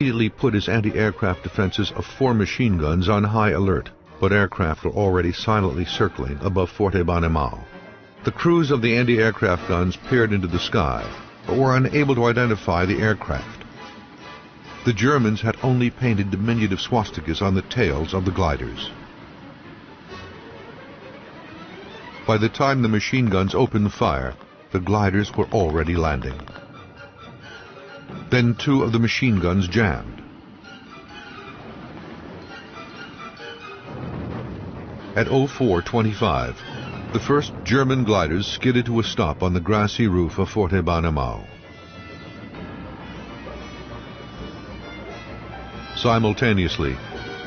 immediately put his anti-aircraft defenses of 4 machine guns on high alert, but aircraft were already silently circling above Fort Eben Emael. The crews of the anti-aircraft guns peered into the sky, but were unable to identify the aircraft. The Germans had only painted diminutive swastikas on the tails of the gliders. By the time the machine guns opened fire, the gliders were already landing. Then 2 of the machine guns jammed. At 04:25, the first German gliders skidded to a stop on the grassy roof of Fort Eben Emael. Simultaneously,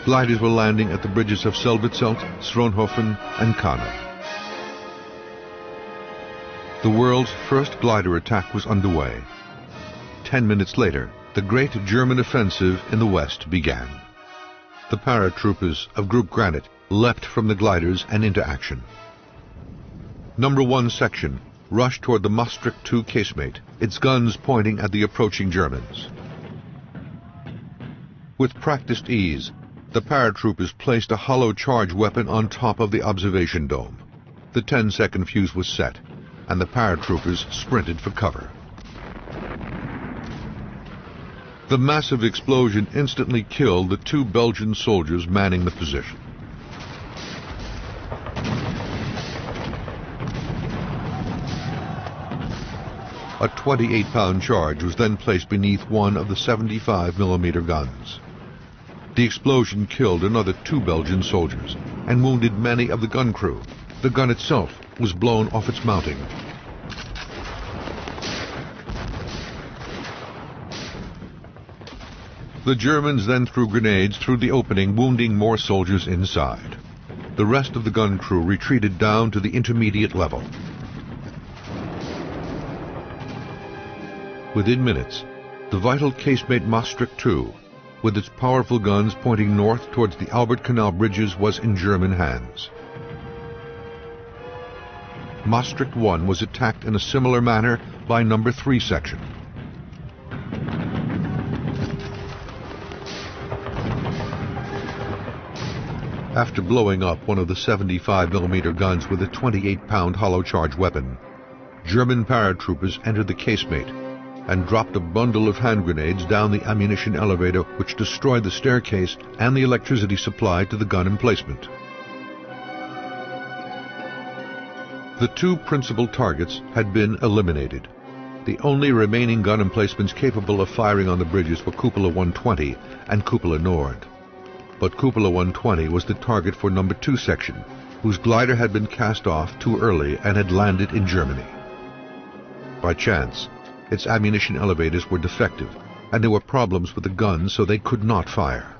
gliders were landing at the bridges of Selvitzelt, Schroenhofen, and Kana. The world's first glider attack was underway. 10 minutes later, the great German offensive in the west began. The paratroopers of Group Granite leapt from the gliders and into action. Number 1 section rushed toward the Maastricht II casemate, its guns pointing at the approaching Germans. With practiced ease, the paratroopers placed a hollow charge weapon on top of the observation dome. The 10-second fuse was set, and the paratroopers sprinted for cover. The massive explosion instantly killed the 2 Belgian soldiers manning the position. A 28-pound charge was then placed beneath one of the 75mm guns. The explosion killed another 2 Belgian soldiers and wounded many of the gun crew. The gun itself was blown off its mounting. The Germans then threw grenades through the opening, wounding more soldiers inside. The rest of the gun crew retreated down to the intermediate level. Within minutes, the vital casemate Maastricht II, with its powerful guns pointing north towards the Albert Canal bridges, was in German hands. Maastricht I was attacked in a similar manner by number 3 section. After blowing up one of the 75mm guns with a 28-pound hollow charge weapon, German paratroopers entered the casemate and dropped a bundle of hand grenades down the ammunition elevator, which destroyed the staircase and the electricity supply to the gun emplacement. The 2 principal targets had been eliminated. The only remaining gun emplacements capable of firing on the bridges were Cupola 120 and Cupola Nord. But Cupola 120 was the target for number 2 section, whose glider had been cast off too early and had landed in Germany. By chance, its ammunition elevators were defective, and there were problems with the guns, so they could not fire.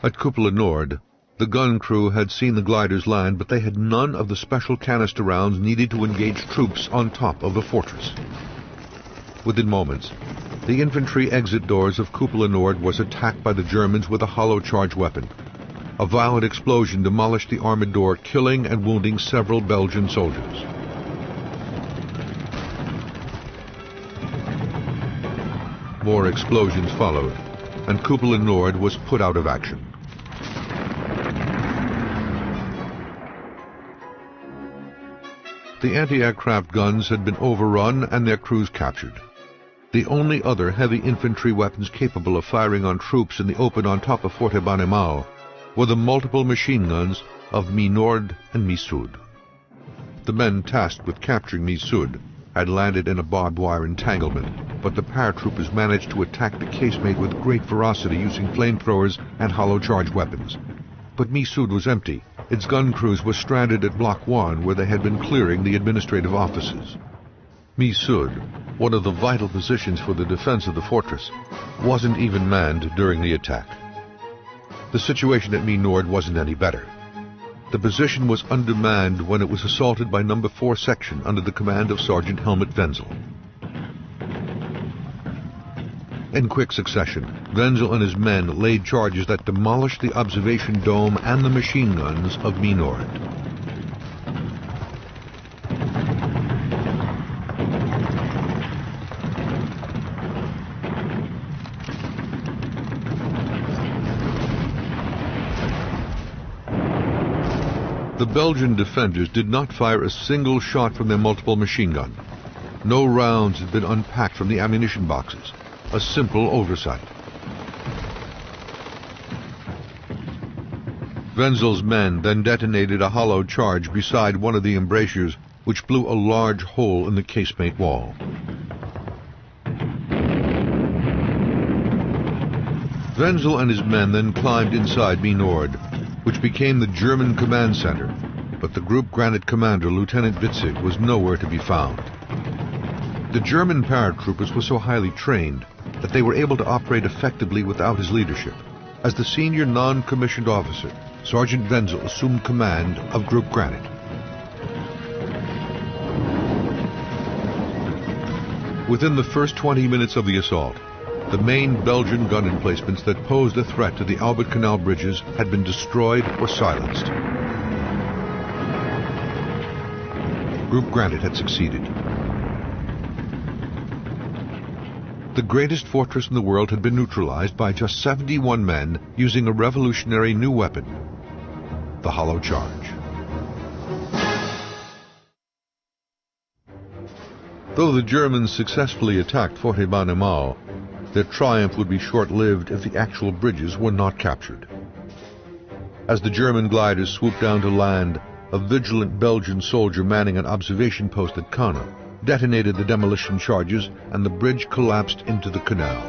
At Cupola Nord, the gun crew had seen the gliders land, but they had none of the special canister rounds needed to engage troops on top of the fortress. Within moments, the infantry exit doors of Cupola Nord was attacked by the Germans with a hollow charge weapon. A violent explosion demolished the armored door, killing and wounding several Belgian soldiers. More explosions followed, and Cupola Nord was put out of action. The anti-aircraft guns had been overrun and their crews captured. The only other heavy infantry weapons capable of firing on troops in the open on top of Fort Eben Emael were the multiple machine guns of Mi Nord and Mi Sud. The men tasked with capturing Mi Sud had landed in a barbed wire entanglement, but the paratroopers managed to attack the casemate with great ferocity using flamethrowers and hollow charge weapons. But Mi Sud was empty. Its gun crews were stranded at Block 1, where they had been clearing the administrative offices. Mi Sud, one of the vital positions for the defense of the fortress, wasn't even manned during the attack. The situation at Mi Nord wasn't any better. The position was undermanned when it was assaulted by number 4 section under the command of Sergeant Helmut Wenzel. In quick succession, Wenzel and his men laid charges that demolished the observation dome and the machine guns of Mi Nord. The Belgian defenders did not fire a single shot from their multiple machine gun. No rounds had been unpacked from the ammunition boxes. A simple oversight. Wenzel's men then detonated a hollow charge beside one of the embrasures, which blew a large hole in the casemate wall. Wenzel and his men then climbed inside Minord, which became the German command center, but the Group Granite commander, Lieutenant Witzig, was nowhere to be found. The German paratroopers were so highly trained that they were able to operate effectively without his leadership. As the senior non-commissioned officer, Sergeant Wenzel assumed command of Group Granite. Within the first 20 minutes of the assault, the main Belgian gun emplacements that posed a threat to the Albert Canal bridges had been destroyed or silenced. Group Granite had succeeded. The greatest fortress in the world had been neutralized by just 71 men using a revolutionary new weapon, the hollow charge. Though the Germans successfully attacked Fort Eben Emael, their triumph would be short-lived if the actual bridges were not captured. As the German gliders swooped down to land, a vigilant Belgian soldier manning an observation post at Kana detonated the demolition charges and the bridge collapsed into the canal.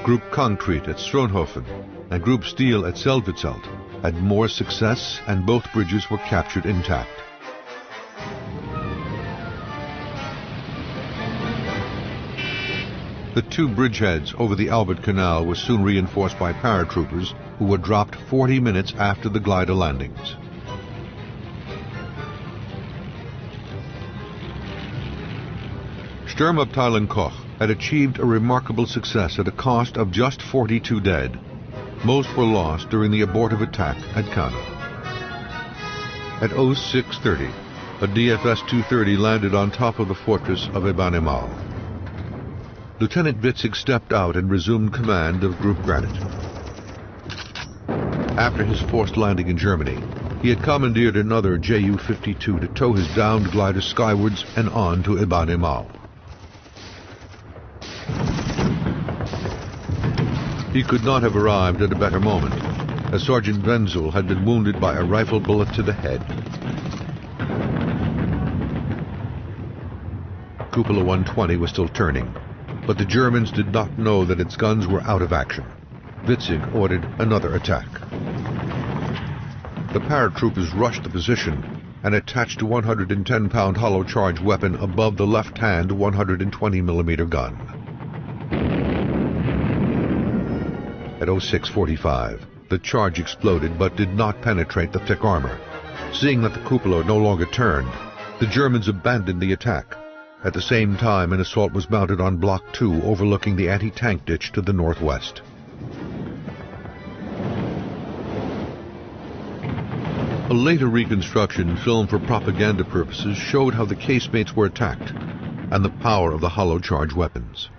Group Concrete at Stroonhofen and Group Steel at Selvitzelt had more success, and both bridges were captured intact. The two bridgeheads over the Albert Canal were soon reinforced by paratroopers who were dropped 40 minutes after the glider landings. Sturmabteilung Koch had achieved a remarkable success at a cost of just 42 dead. Most were lost during the abortive attack at Kana. At 06:30, a DFS-230 landed on top of the fortress of Eben Emael. Lieutenant Witzig stepped out and resumed command of Group Granite. After his forced landing in Germany, he had commandeered another Ju-52 to tow his downed glider skywards and on to Eben Emael. He could not have arrived at a better moment, as Sergeant Wenzel had been wounded by a rifle bullet to the head. Cupola 120 was still turning, but the Germans did not know that its guns were out of action. Witzig ordered another attack. The paratroopers rushed the position and attached a 110-pound hollow charge weapon above the left-hand 120mm gun. At 06:45, the charge exploded but did not penetrate the thick armor. Seeing that the cupola no longer turned, the Germans abandoned the attack. At the same time, an assault was mounted on Block 2 overlooking the anti-tank ditch to the northwest. A later reconstruction filmed for propaganda purposes showed how the casemates were attacked and the power of the hollow charge weapons.